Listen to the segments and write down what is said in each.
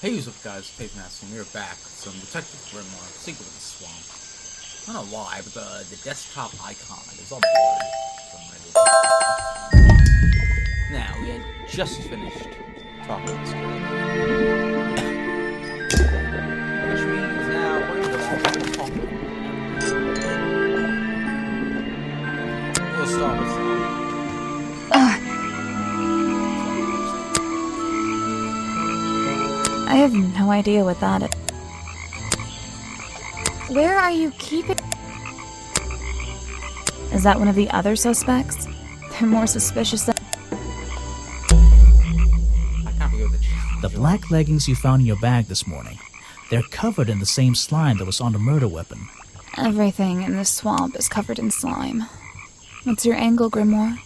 Hey, what's up guys, TAZEDMOUSE, and we're back with some Detective Grimoire, Secret of the Swamp. I don't know why, but the desktop icon is all blurry for some reason. Now, we had just finished talking to this girl. Which means now we're going to talk to her. We'll start with I have no idea what that is. Where are you keeping... Is that one of the other suspects? They're more suspicious than... I can't forget the The black leggings you found in your bag this morning. They're covered in the same slime that was on the murder weapon. Everything in this swamp is covered in slime. What's your angle, Grimoire?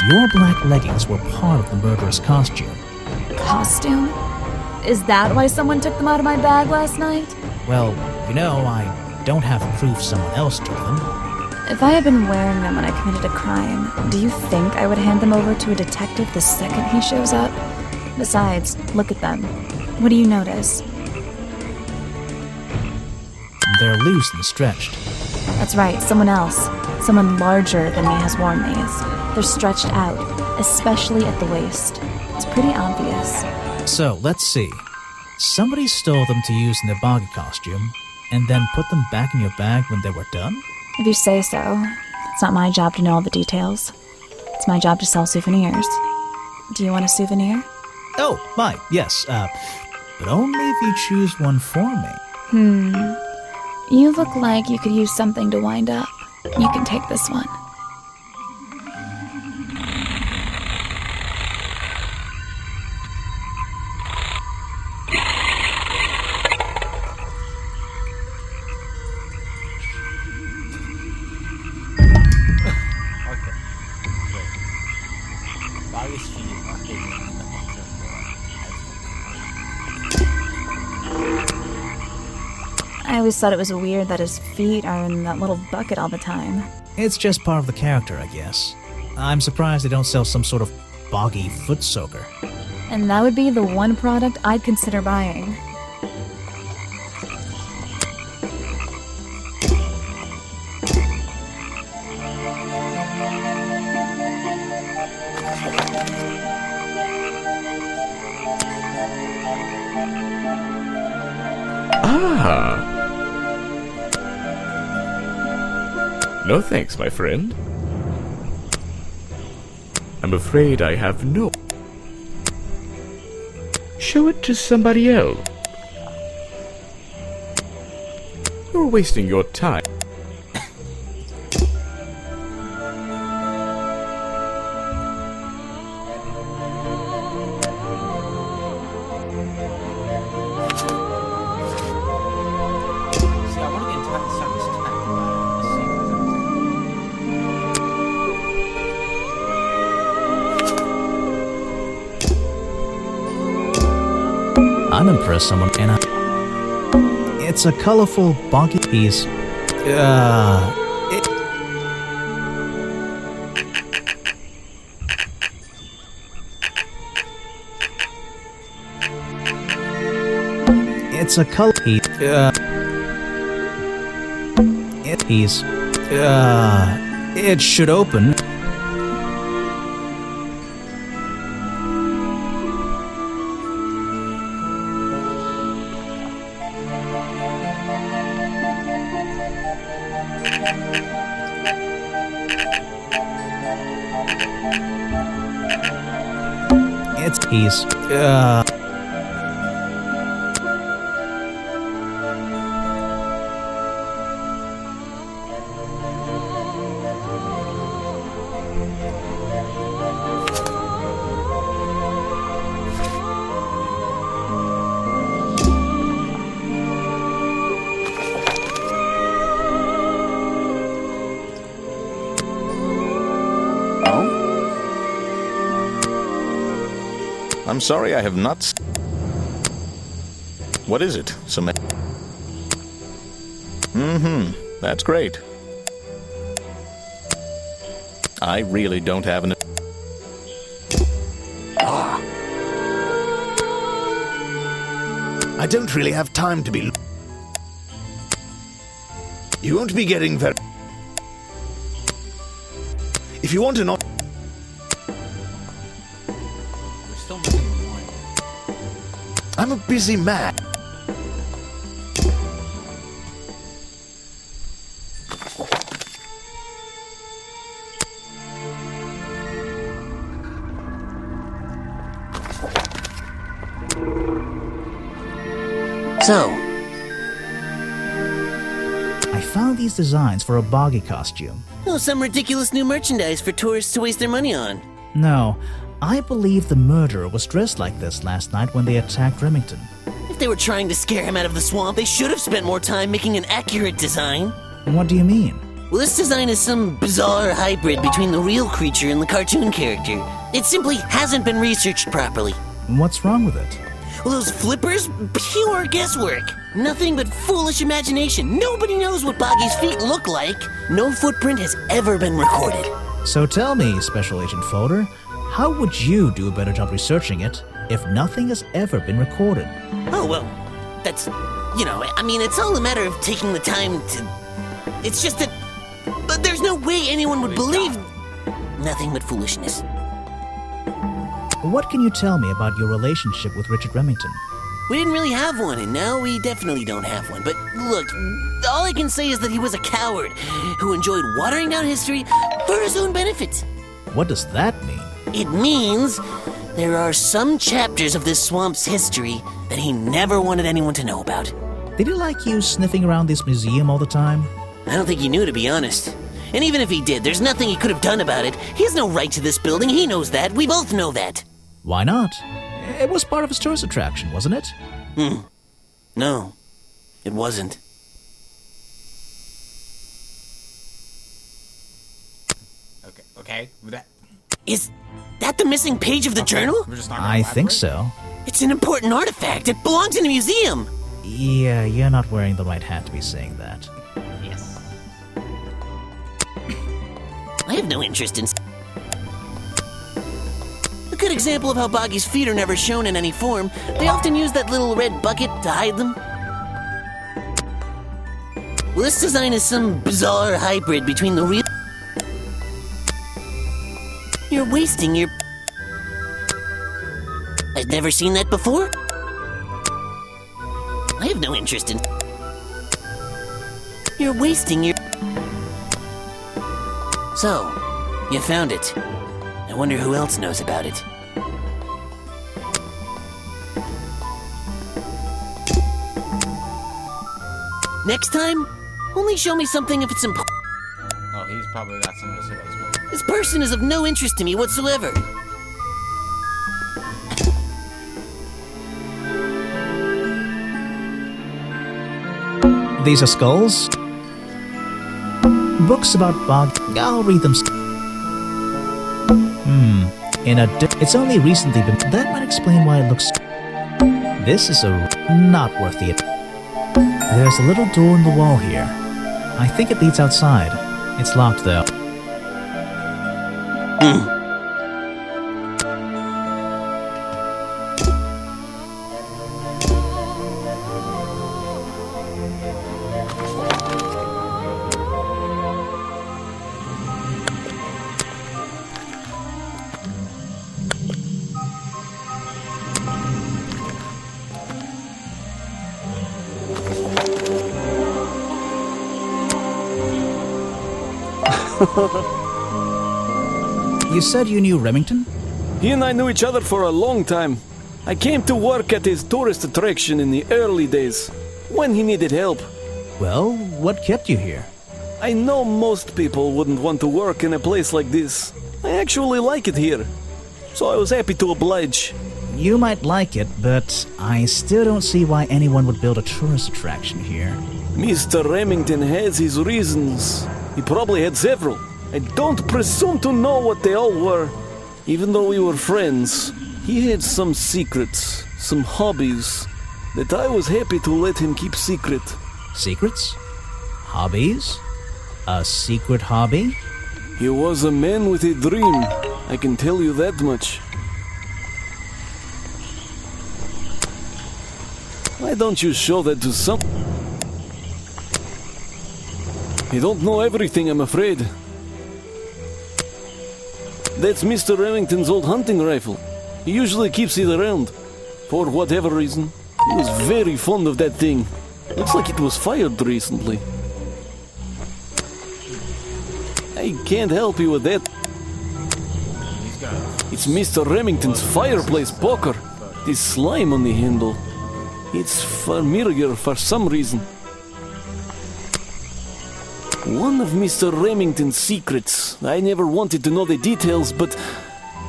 Your black leggings were part of the murderer's costume. Costume? Is that why someone took them out of my bag last night? Well, you know, I don't have proof someone else took them. If I had been wearing them when I committed a crime, do you think I would hand them over to a detective the second he shows up? Besides, look at them. What do you notice? They're loose and stretched. That's right, someone else. Someone larger than me has worn these. They're stretched out, especially at the waist. It's pretty obvious. So, let's see. Somebody stole them to use in their boggy costume, and then put them back in your bag when they were done? If you say so. It's not my job to know all the details. It's my job to sell souvenirs. Do you want a souvenir? Oh, my, yes, but only if you choose one for me. You look like you could use something to wind up. You can take this one. I always thought it was weird that his feet are in that little bucket all the time. It's just part of the character, I guess. I'm surprised they don't sell some sort of boggy foot soaker. And that would be the one product I'd consider buying. Ah! No thanks, my friend. I'm afraid I have no... Show it to somebody else. You're wasting your time. I'm impressed someone can. It's a colorful, boggy piece. It's a color piece. It should open. It's piece. I'm sorry, I have not. What is it? Some. That's great. I really don't have an... I don't really have time to be... You won't be getting very... If you want to not... We're still missing one. I'm a busy man. So, I found these designs for a boggy costume. oh, some ridiculous new merchandise for tourists to waste their money on. No, I believe the murderer was dressed like this last night when they attacked Remington. If they were trying to scare him out of the swamp, they should have spent more time making an accurate design. What do you mean? Well, this design is some bizarre hybrid between the real creature and the cartoon character. It simply hasn't been researched properly. What's wrong with it? Well, those flippers? Pure guesswork. Nothing but foolish imagination. Nobody knows what Boggy's feet look like. No footprint has ever been recorded. So tell me, Special Agent Folder, how would you do a better job researching it if nothing has ever been recorded? Oh, well, that's, I mean, it's all a matter of taking the time to... It's just that... But there's no way anyone would believe... Nothing but foolishness. What can you tell me about your relationship with Richard Remington? We didn't really have one, and now we definitely don't have one. But look, all I can say is that he was a coward who enjoyed watering down history for his own benefit. What does that mean? It means there are some chapters of this swamp's history that he never wanted anyone to know about. Did he like you sniffing around this museum all the time? I don't think he knew, to be honest. And even if he did, there's nothing he could have done about it. He has no right to this building. He knows that. We both know that. Why not? It was part of his tourist attraction, wasn't it? No, it wasn't. Okay. Is that the missing page of the journal? We're just not gonna I think elaborate? so. It's an important artifact. It belongs in a museum. Yeah, you're not wearing the right hat to be saying that. Yes. I have no interest in... A good example of how Boggy's feet are never shown in any form. They often use that little red bucket to hide them. Well, this design is some bizarre hybrid between the real... You're wasting your... I've never seen that before. I have no interest in... You're wasting your... So, you found it. I wonder who else knows about it. Next time, only show me something if it's important. Oh, he's probably got something to say about this one. This person is of no interest to me whatsoever. These are skulls? Books about bog... I'll read them. It's only recently been... That might explain why it looks... This is not worth it. There's a little door in the wall here. I think it leads outside. It's locked, though. You said you knew Remington? He and I knew each other for a long time. I came to work at his tourist attraction in the early days, when he needed help. Well, what kept you here? I know most people wouldn't want to work in a place like this. I actually like it here, so I was happy to oblige. You might like it, but I still don't see why anyone would build a tourist attraction here. Mr. Remington has his reasons. He probably had several. I don't presume to know what they all were. Even though we were friends, he had some secrets, some hobbies, that I was happy to let him keep secret. Secrets? Hobbies? A secret hobby? He was a man with a dream, I can tell you that much. Why don't you show that to some... You don't know everything, I'm afraid. That's Mr. Remington's old hunting rifle. He usually keeps it around. For whatever reason. He was very fond of that thing. Looks like it was fired recently. I can't help you with that. It's Mr. Remington's fireplace poker. This slime on the handle. It's familiar for some reason. One of Mr. Remington's secrets. I never wanted to know the details, but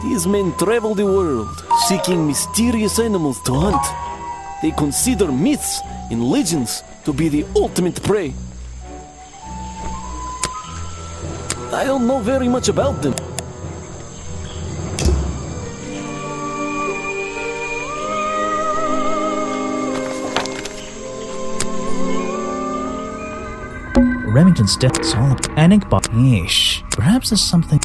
these men travel the world, seeking mysterious animals to hunt. They consider myths and legends to be the ultimate prey. I don't know very much about them. Remington's death is all about an ink bottle. Yeesh. Perhaps there's something.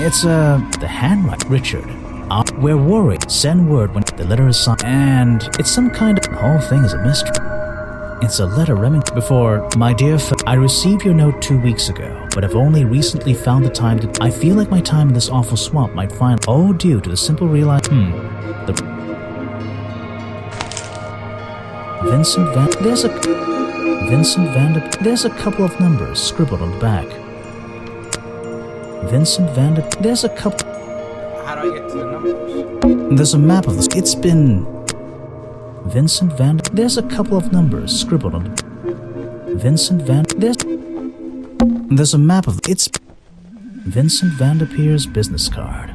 It's the handwriting. Richard. We're worried. Send word when the letter is signed. And it's some kind of... The whole thing is a mystery. It's a letter, Remington. Before, my dear I received your note 2 weeks ago, but I've only recently found the time to... I feel like my time in this awful swamp might find... Oh, due to the simple realization... Vincent Van... There's a... Vincent Van... There's a couple of numbers scribbled on the back. Vincent Van... There's a couple... How do I get to the numbers? There's a map of this. It's been... Vincent Van... There's a couple of numbers scribbled on the... Vincent Van... There's a map of... It's... Vincent Vanderpeer's business card.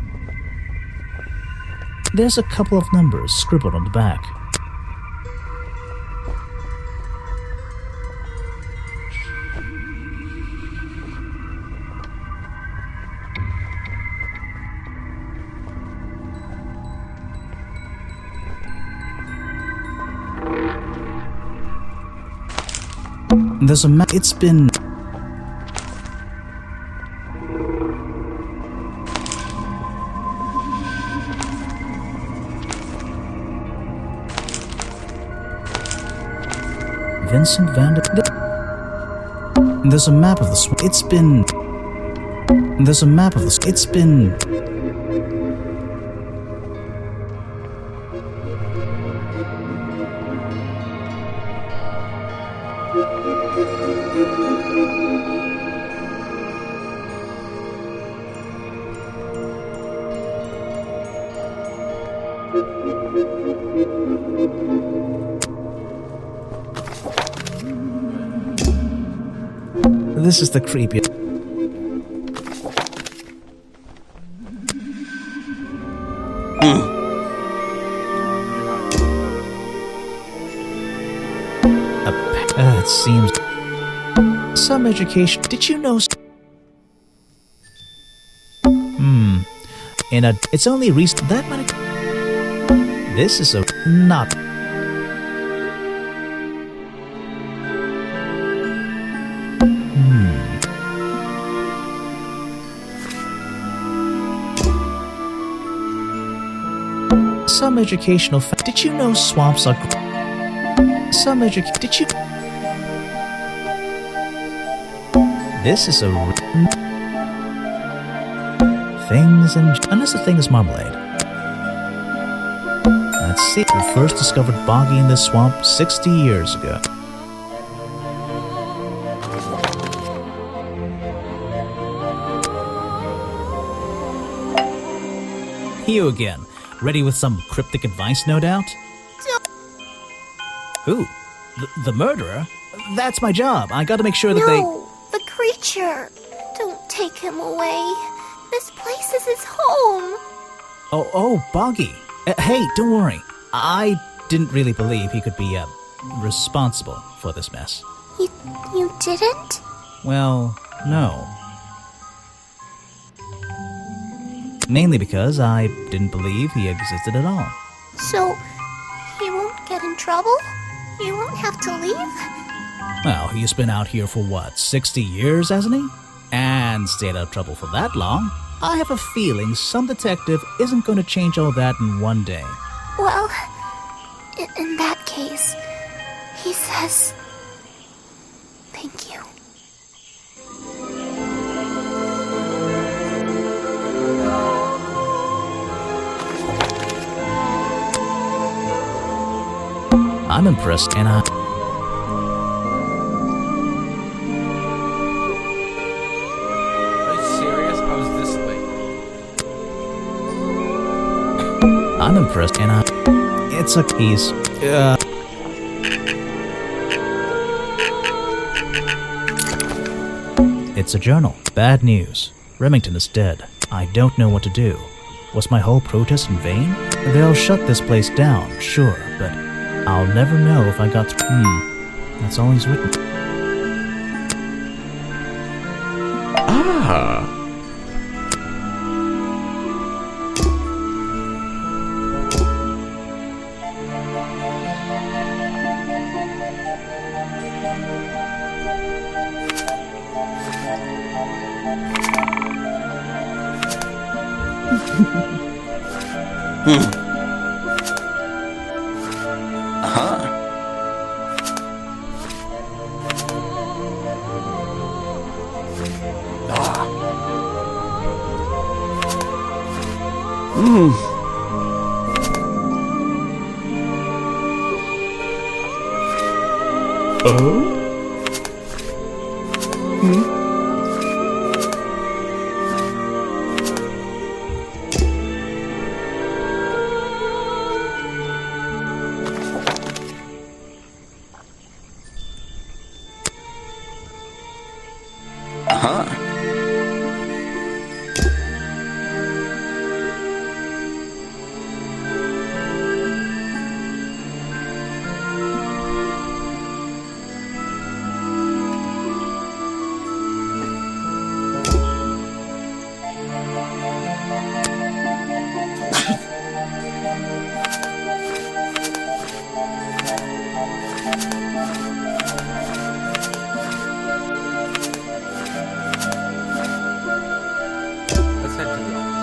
There's a couple of numbers scribbled on the back. There's a map. It's been... Vincent Van... There's a map of the swamp. It's been... There's a map of the... It's been... This is the creepiest. It seems... Some education... Did you know... In a... It's only recent... That might... This is a... Not... Some educational Did you know swamps are... Some Did you... This is a... Things and... Unless the thing is marmalade. Let's see. We first discovered Boggy in this swamp 60 years ago. You again. Ready with some cryptic advice, no doubt? Who? The murderer? That's my job. I gotta make sure that No, the creature. Don't take him away. This place is his home. Oh, Boggy. Hey, don't worry. I didn't really believe he could be, responsible for this mess. You didn't? Well, no. Mainly because I didn't believe he existed at all. So, he won't get in trouble? You won't have to leave? Well, he's been out here for what, 60 years, hasn't he? And stayed out of trouble for that long. I have a feeling some detective isn't going to change all that in one day. Well, in that case, he says, thank you. I'm impressed, and Are you serious? I was this late. I'm impressed, and it's a piece. It's a journal. Bad news. Remington is dead. I don't know what to do. Was my whole protest in vain? They'll shut this place down, sure, but I'll never know if I got That's all he's written. Ah! Oh? Let's head to the office.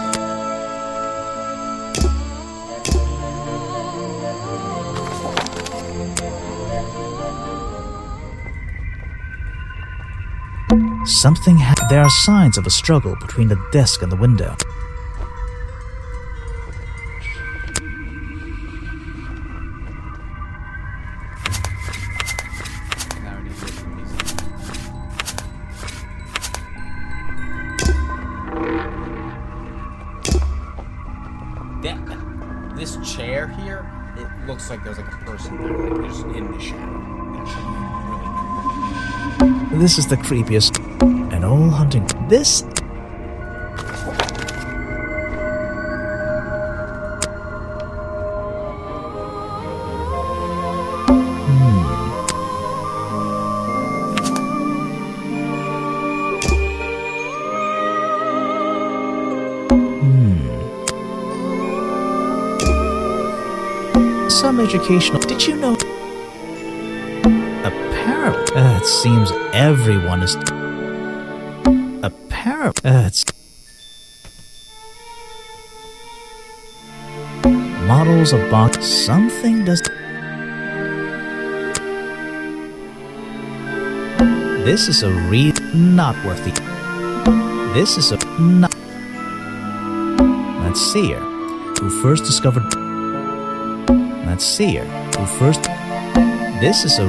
There are signs of a struggle between the desk and the window. Now we need to get some music. This chair here, it looks like there's like a person there, like they're just in the shadow. It's really creepy. This is the creepiest. An old hunting. This. Some educational. Did you know? Apparently, it seems everyone is. It's models of box. Something does. This is a not worth it. This is a not. Let's see here. Who first discovered? Let's see here. Who first? This is a.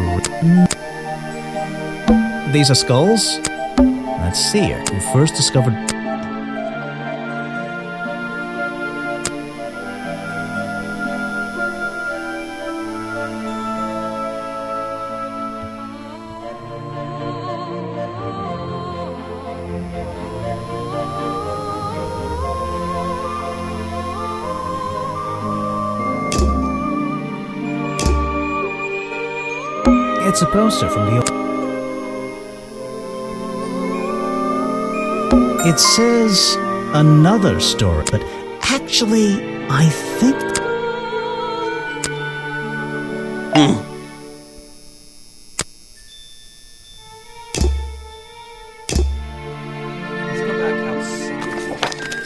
These are skulls. Let's see here. Who first discovered? It's a poster from the. It says another story, but actually, I think. Let's go back outside.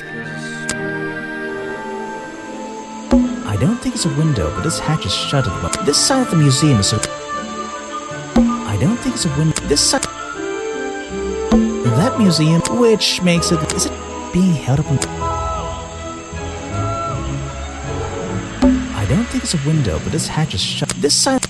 I don't think it's a window, but this hatch is shut at the moment. This side of the museum is I don't think it's a window. This side... That museum, which makes it... Is it being held up in... I don't think it's a window, but this hatch is shut. This side...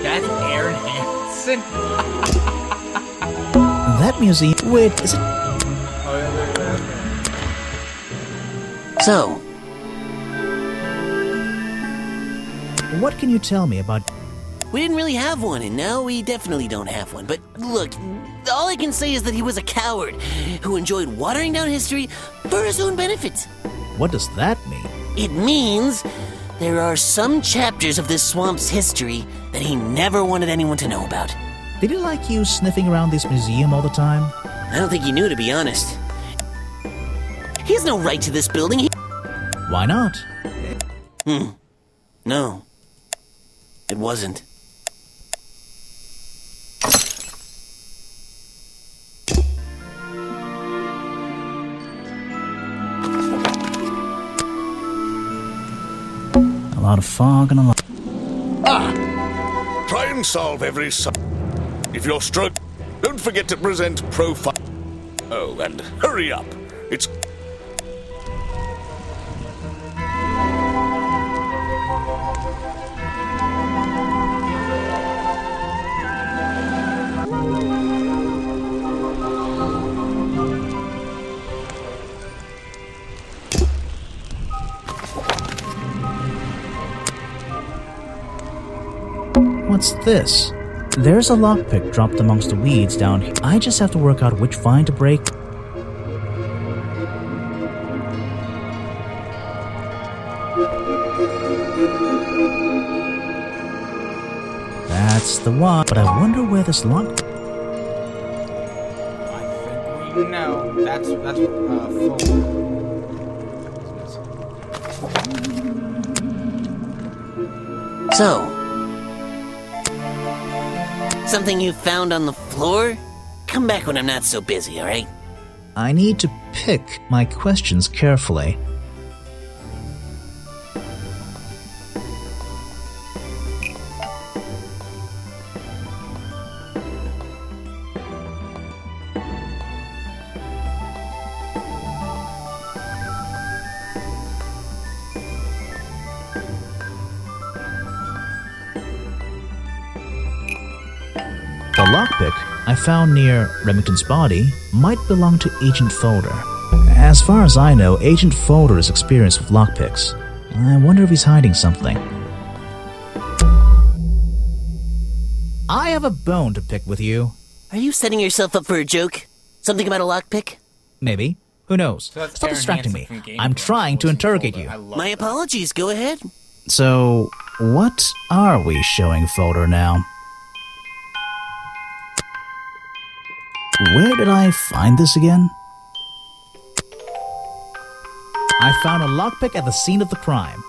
That's Aaron Hansen. That museum... Wait, is it... Oh, yeah. So, What can you tell me about... we didn't really have one, and now we definitely don't have one. But look, all I can say is that he was a coward who enjoyed watering down history for his own benefit. What does that mean? It means there are some chapters of this swamp's history that he never wanted anyone to know about. Did he like you sniffing around this museum all the time? I don't think he knew, to be honest. He has no right to this building. Why not? No, it wasn't. A lot of fog and a lot... Try and solve every If you're struck, don't forget to present profile. Oh, and hurry up. It's... What's this? There's a lockpick dropped amongst the weeds down here. I just have to work out which vine to break. That's the one. But I wonder where this lock... I think we know. That's full. So, something you found on the floor? Come back when I'm not so busy, alright? I need to pick my questions carefully. The lockpick I found near Remington's body might belong to Agent Folder. As far as I know, Agent Folder is experienced with lockpicks. I wonder if he's hiding something. I have a bone to pick with you. Are you setting yourself up for a joke? Something about a lockpick? Maybe. Who knows? So that's Stop Aaron distracting Hansen me. from Game I'm Grumps trying to voicing interrogate Folder. you. I love My that. apologies, go ahead. So, what are we showing Folder now? Where did I find this again? I found a lockpick at the scene of the crime.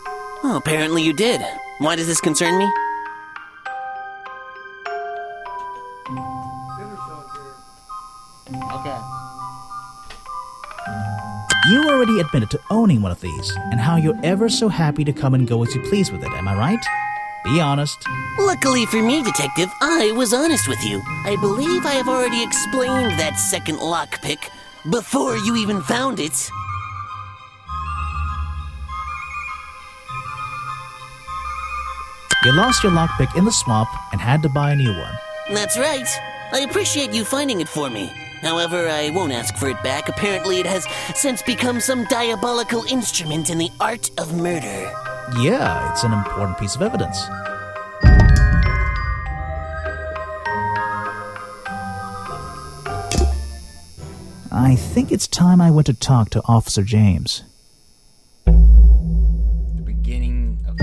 Oh, apparently you did. Why does this concern me? Okay. You already admitted to owning one of these, and how you're ever so happy to come and go as you please with it, am I right? Be honest. Luckily for me, Detective, I was honest with you. I believe I have already explained that second lockpick before you even found it. You lost your lockpick in the swamp and had to buy a new one. That's right. I appreciate you finding it for me. However, I won't ask for it back. Apparently, it has since become some diabolical instrument in the art of murder. Yeah, it's an important piece of evidence. I think it's time I went to talk to Officer James. The beginning of...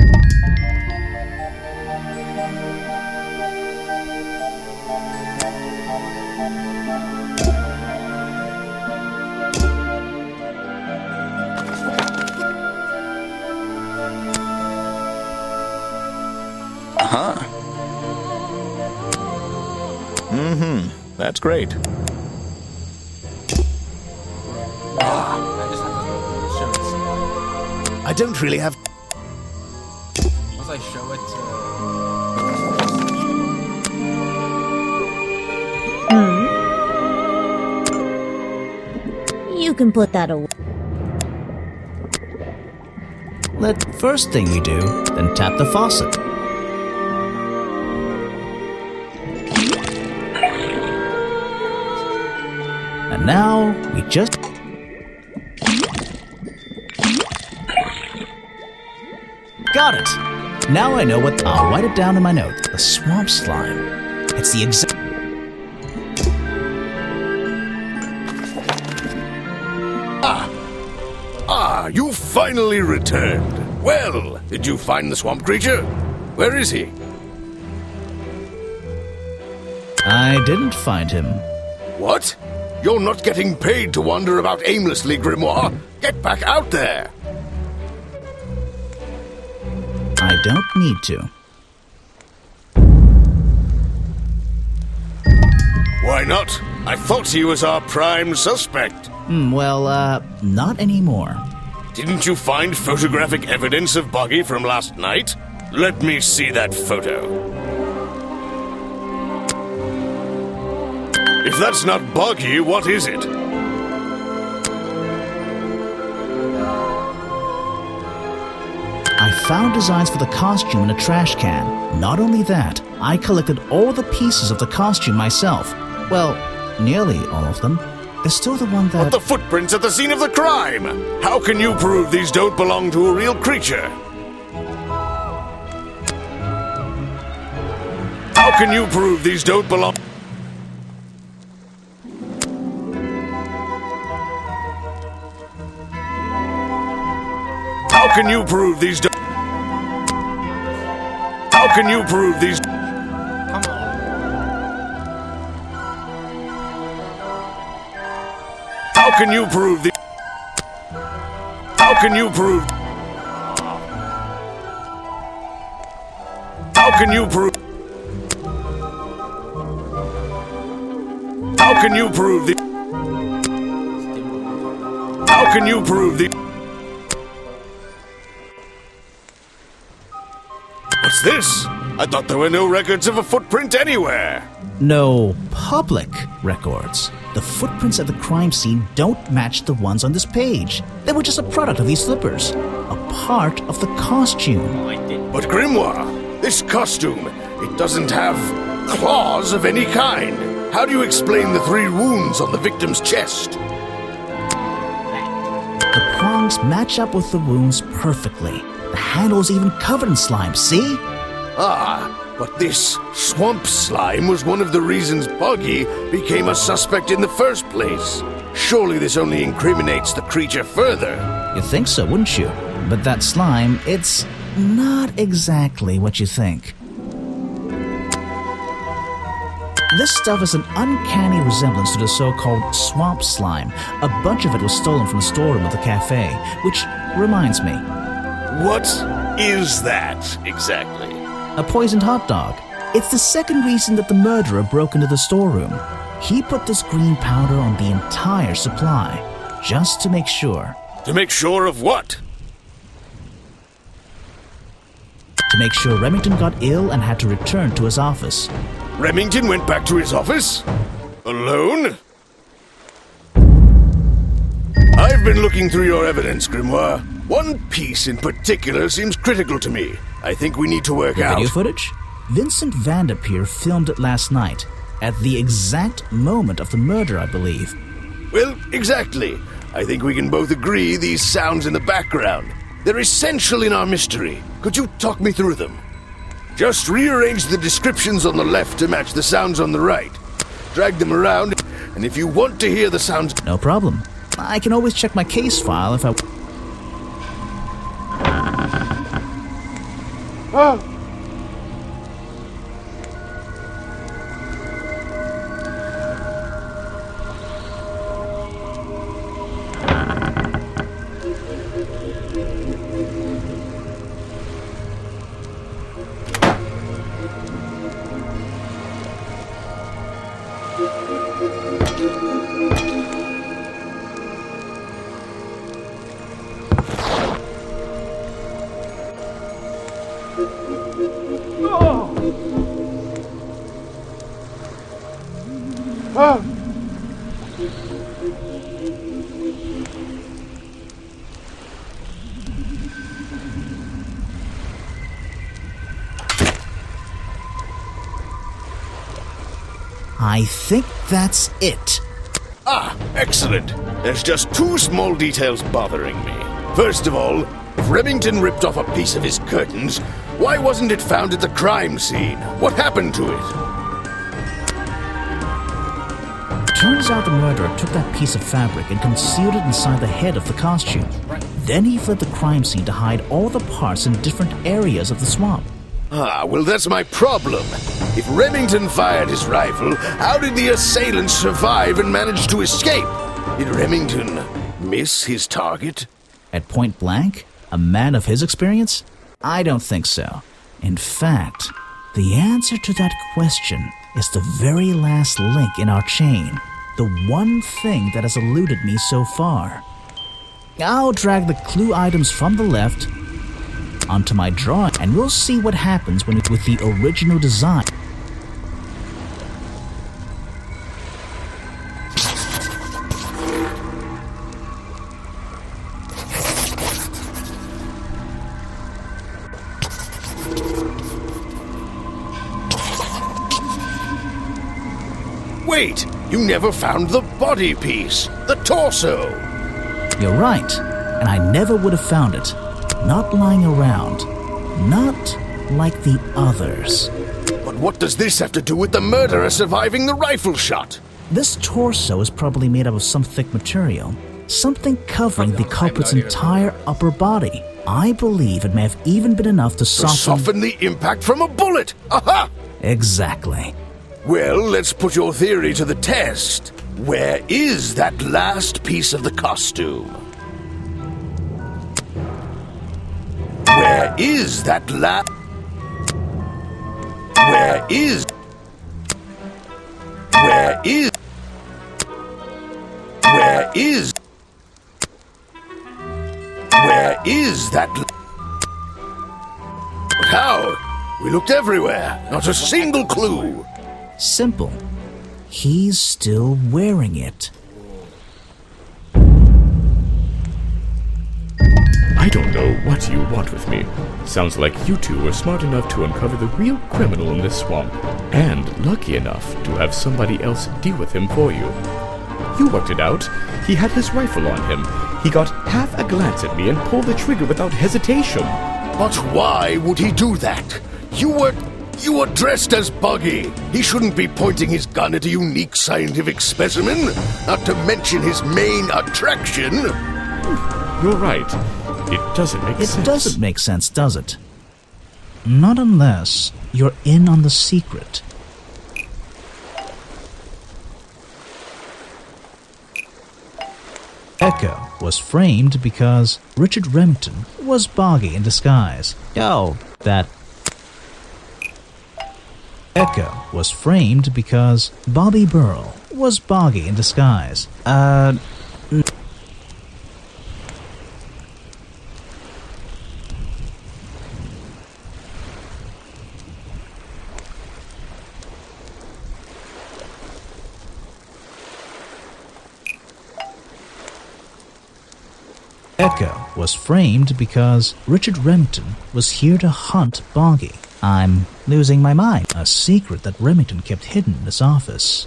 That's great. I just have to show it. I don't really have... Once I show it to... You can put that away. First thing we do, then tap the faucet. And now, we just... Got it! Now I know what... I'll write it down in my notes. The swamp slime. It's the exact... You finally returned. Well, did you find the swamp creature? Where is he? I didn't find him. What? You're not getting paid to wander about aimlessly, Grimoire. Get back out there. I don't need to. Why not? I thought he was our prime suspect. Not anymore. Didn't you find photographic evidence of Buggy from last night? Let me see that photo. If that's not Buggy, what is it? I found designs for the costume in a trash can. Not only that, I collected all the pieces of the costume myself. Well, nearly all of them. There's still the one that... But the footprints at the scene of the crime! How can you prove these don't belong to a real creature? How can you prove these don't belong... How can you prove these don't... How can you prove these... Come on. How can you prove the... How can you prove... How can you prove... How can you prove the... How can you prove the... What's this? I thought there were no records of a footprint anywhere. No public records. The footprints at the crime scene don't match the ones on this page. They were just a product of these slippers. A part of the costume. But Grimoire, this costume, it doesn't have claws of any kind. How do you explain the 3 wounds on the victim's chest? The prongs match up with the wounds perfectly. The handle's even covered in slime, see? But this swamp slime was one of the reasons Buggy became a suspect in the first place. Surely this only incriminates the creature further. You'd think so, wouldn't you? But that slime, it's not exactly what you think. This stuff is an uncanny resemblance to the so-called swamp slime. A bunch of it was stolen from the storeroom of the cafe, which reminds me. What is that, exactly? A poisoned hot dog. It's the second reason that the murderer broke into the storeroom. He put this green powder on the entire supply. just to make sure. To make sure of what? To make sure Remington got ill and had to return to his office. Remington went back to his office? Alone? I've been looking through your evidence, Grimoire. One piece in particular seems critical to me. I think we need to work The out. video footage? Vincent Vanderpeer filmed it last night, at the exact moment of the murder, I believe. Well, exactly. I think we can both agree these sounds in the background. They're essential in our mystery. Could you talk me through them? Just rearrange the descriptions on the left to match the sounds on the right. Drag them around, and if you want to hear the sounds... No problem. I can always check my case file if I... I think that's it. Ah, excellent. There's just two small details bothering me. First of all, if Remington ripped off a piece of his curtains, why wasn't it found at the crime scene? What happened to it? Turns out the murderer took that piece of fabric and concealed it inside the head of the costume. Then he fled the crime scene to hide all the parts in different areas of the swamp. Ah, well, that's my problem. If Remington fired his rifle, how did the assailant survive and manage to escape? Did Remington miss his target? At point blank? A man of his experience? I don't think so. In fact, the answer to that question is the very last link in our chain. The one thing that has eluded me so far. I'll drag the clue items from the left onto my drawing, and we'll see what happens when with the original design. Wait, you never found the body piece, the torso. You're right, and I never would have found it. Not lying around. Not like the others. But what does this have to do with the murderer surviving the rifle shot? This torso is probably made up of some thick material. Something covering the culprit's entire upper body. I believe it may have even been enough to soften the impact from a bullet! Aha! Exactly. Well, let's put your theory to the test. Where is that last piece of the costume? Where is that last... Where is... Where is... Where is... Where is that... But how? We looked everywhere. Not a single clue. Simple. He's still wearing it. I don't know what you want with me. Sounds like you two were smart enough to uncover the real criminal in this swamp, and lucky enough to have somebody else deal with him for you. You worked it out. He had his rifle on him. He got half a glance at me and pulled the trigger without hesitation. But why would he do that? You were dressed as Buggy. He shouldn't be pointing his gun at a unique scientific specimen, not to mention his main attraction. You're right. It doesn't make sense. It doesn't make sense, does it? Not unless you're in on the secret. Echo was framed because Richard Remington was Boggy in disguise. Oh, that... Echo was framed because Bobby Burrell was Boggy in disguise. Echo was framed because Richard Remington was here to hunt Boggy. I'm losing my mind. A secret that Remington kept hidden in his office.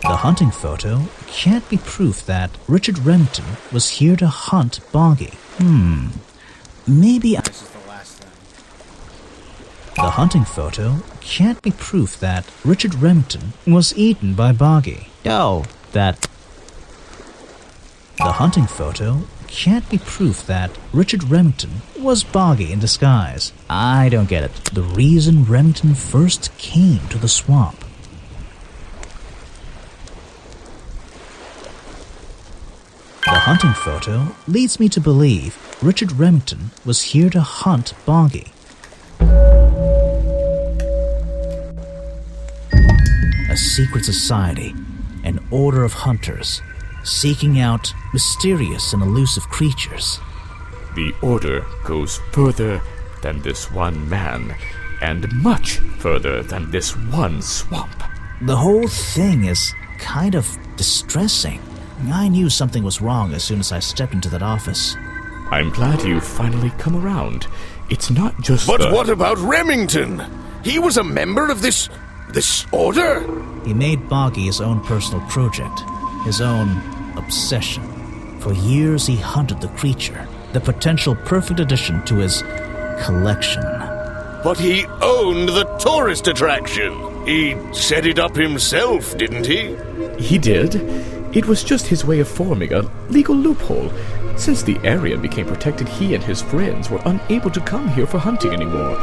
The hunting photo can't be proof that Richard Remington was here to hunt Boggy. Maybe This is the last thing. the hunting photo can't be proof that Richard Remington was eaten by Boggy. The hunting photo can't be proof that Richard Remington was Boggy in disguise. I don't get it. The reason Remington first came to the swamp. The hunting photo leads me to believe Richard Remington was here to hunt Boggy. A secret society, an order of hunters, seeking out mysterious and elusive creatures. The order goes further than this one man, and much further than this one swamp. The whole thing is kind of distressing. I knew something was wrong as soon as I stepped into that office. I'm glad you've finally come around. It's not just But what about Remington? He was a member of this order? He made Boggy his own personal project, his own obsession. For years he hunted the creature, the potential perfect addition to his collection. But he owned the tourist attraction. He set it up himself, didn't he? He did. It was just his way of forming a legal loophole. Since the area became protected, he and his friends were unable to come here for hunting anymore.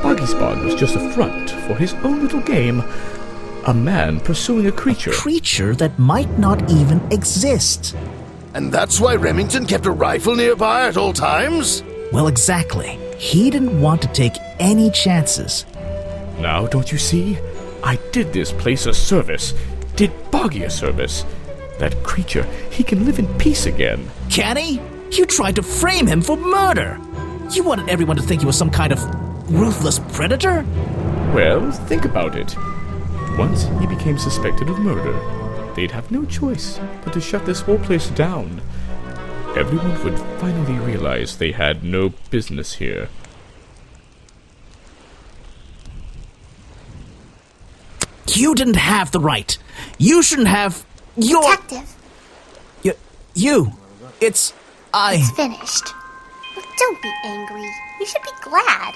Boggy's Bog was just a front for his own little game. A man pursuing a creature. A creature that might not even exist. And that's why Remington kept a rifle nearby at all times? Well, exactly. He didn't want to take any chances. Now, don't you see? I did this place a service. Did Boggy a service. That creature, he can live in peace again. Can he? You tried to frame him for murder. You wanted everyone to think he was some kind of ruthless predator? Well, think about it. Once he became suspected of murder, they'd have no choice but to shut this whole place down. Everyone would finally realize they had no business here. You didn't have the right. You shouldn't have... Detective, It's finished. Don't be angry. You should be glad.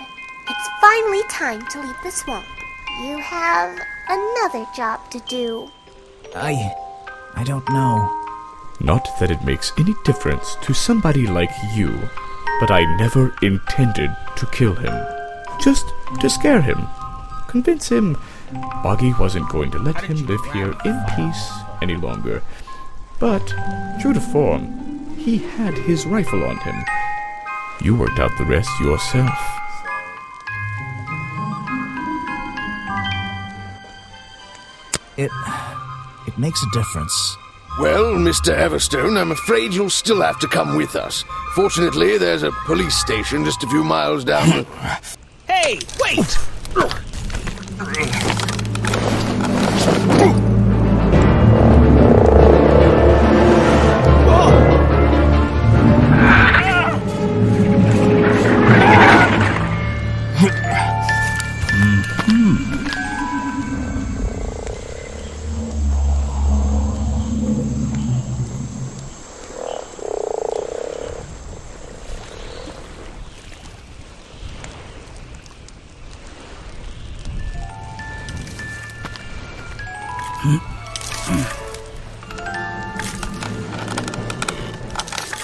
It's finally time to leave the swamp. You have another job to do. I don't know. Not that it makes any difference to somebody like you, but I never intended to kill him. Just to scare him. Convince him Boggy wasn't going to let him live here in peace any longer. But, true to form, he had his rifle on him. You worked out the rest yourself. It makes a difference. Well, Mr. Everstone, I'm afraid you'll still have to come with us. Fortunately, there's a police station just a few miles down. Hey, wait!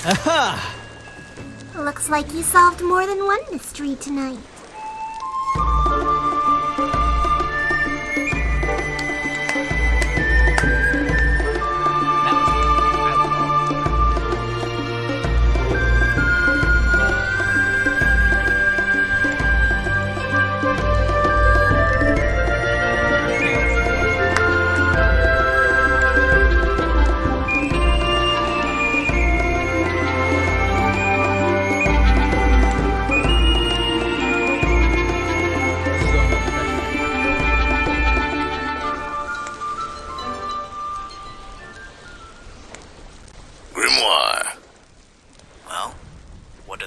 Aha! Looks like you solved more than one mystery tonight.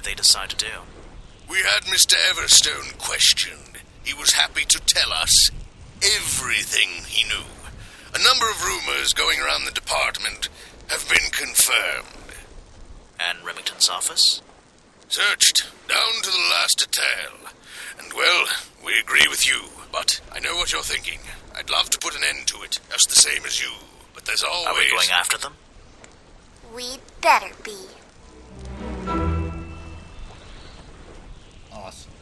did they decide to do? We had Mr. Everstone questioned. He was happy to tell us everything he knew. A number of rumors going around the department have been confirmed. And Remington's office? Searched, down to the last detail. And, well, we agree with you, but I know what you're thinking. I'd love to put an end to it, just the same as you. But there's always... Are we going after them? We'd better be. Awesome.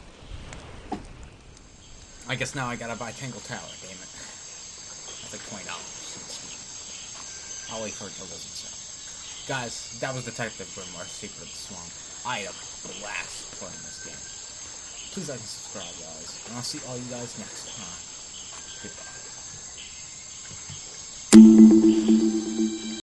I guess now I gotta buy Tangle Tower, damn it. That's like $20. I'll wait for it to listen to. Guys, that was Detective Grimoire, Secret of the Swamp. I had a blast playing this game. Please like and subscribe, guys. And I'll see all you guys next time. Goodbye.